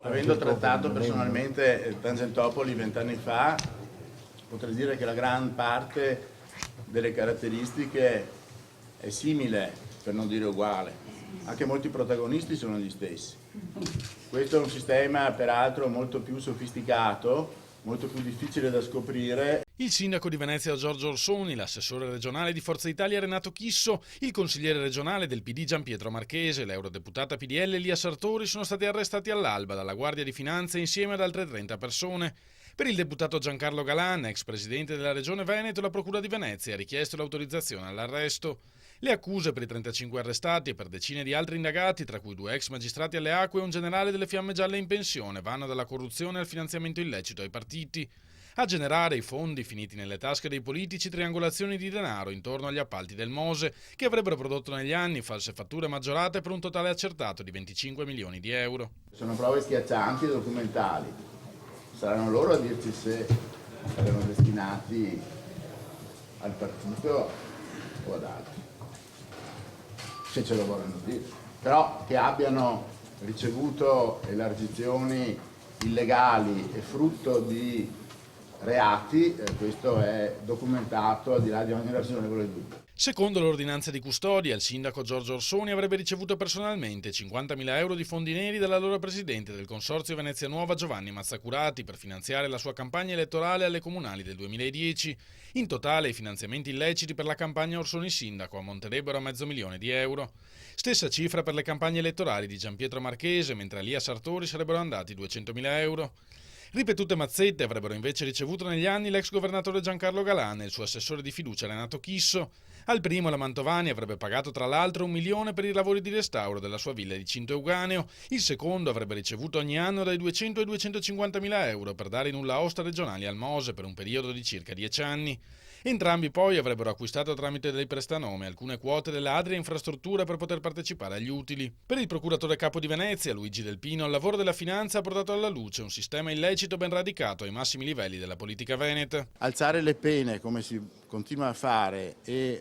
Avendo trattato personalmente Tangentopoli 20 anni fa, potrei dire che la gran parte delle caratteristiche è simile, per non dire uguale. Anche molti protagonisti sono gli stessi. Questo è un sistema peraltro molto più sofisticato, molto più difficile da scoprire. Il sindaco di Venezia Giorgio Orsoni, l'assessore regionale di Forza Italia Renato Chisso, il consigliere regionale del PD Gianpietro Marchese e l'eurodeputata PDL Lia Sartori sono stati arrestati all'alba dalla Guardia di Finanza insieme ad altre 30 persone. Per il deputato Giancarlo Galan, ex presidente della Regione Veneto, la Procura di Venezia ha richiesto l'autorizzazione all'arresto. Le accuse per i 35 arrestati e per decine di altri indagati, tra cui 2 ex magistrati alle acque e un generale delle Fiamme Gialle in pensione, vanno dalla corruzione al finanziamento illecito ai partiti. A generare i fondi finiti nelle tasche dei politici triangolazioni di denaro intorno agli appalti del Mose, che avrebbero prodotto negli anni false fatture maggiorate per un totale accertato di 25 milioni di euro. Sono prove schiaccianti e documentali. Saranno loro a dirci se erano destinati al partito o ad altri, se ce lo vogliono dire. Però che abbiano ricevuto elargizioni illegali e frutto di reati, questo è documentato al di là di ogni ragionevole dubbio. Secondo l'ordinanza di custodia, il sindaco Giorgio Orsoni avrebbe ricevuto personalmente 50.000 euro di fondi neri dall'allora presidente del Consorzio Venezia Nuova Giovanni Mazzacurati per finanziare la sua campagna elettorale alle comunali del 2010. In totale i finanziamenti illeciti per la campagna Orsoni Sindaco ammonterebbero a €500.000. Stessa cifra per le campagne elettorali di Gianpietro Marchese, mentre a Lia Sartori sarebbero andati €200.000. Ripetute mazzette avrebbero invece ricevuto negli anni l'ex governatore Giancarlo Galan e il suo assessore di fiducia Renato Chisso. Al primo la Mantovani avrebbe pagato tra l'altro 1 milione per i lavori di restauro della sua villa di Cinto Euganeo. Il secondo avrebbe ricevuto ogni anno dai 200 ai 250.000 euro per dare i nulla osta regionali al Mose per un periodo di circa 10 anni. Entrambi poi avrebbero acquistato tramite dei prestanome alcune quote della Adria Infrastrutture per poter partecipare agli utili. Per il procuratore capo di Venezia, Luigi Del Pino, il lavoro della finanza ha portato alla luce un sistema illecito ben radicato ai massimi livelli della politica veneta. Alzare le pene come si continua a fare e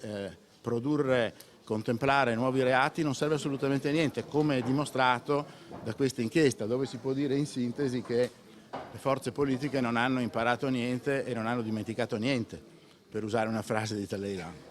contemplare nuovi reati non serve assolutamente a niente, come è dimostrato da questa inchiesta, dove si può dire in sintesi che le forze politiche non hanno imparato niente e non hanno dimenticato niente, per usare una frase di Talleyrand.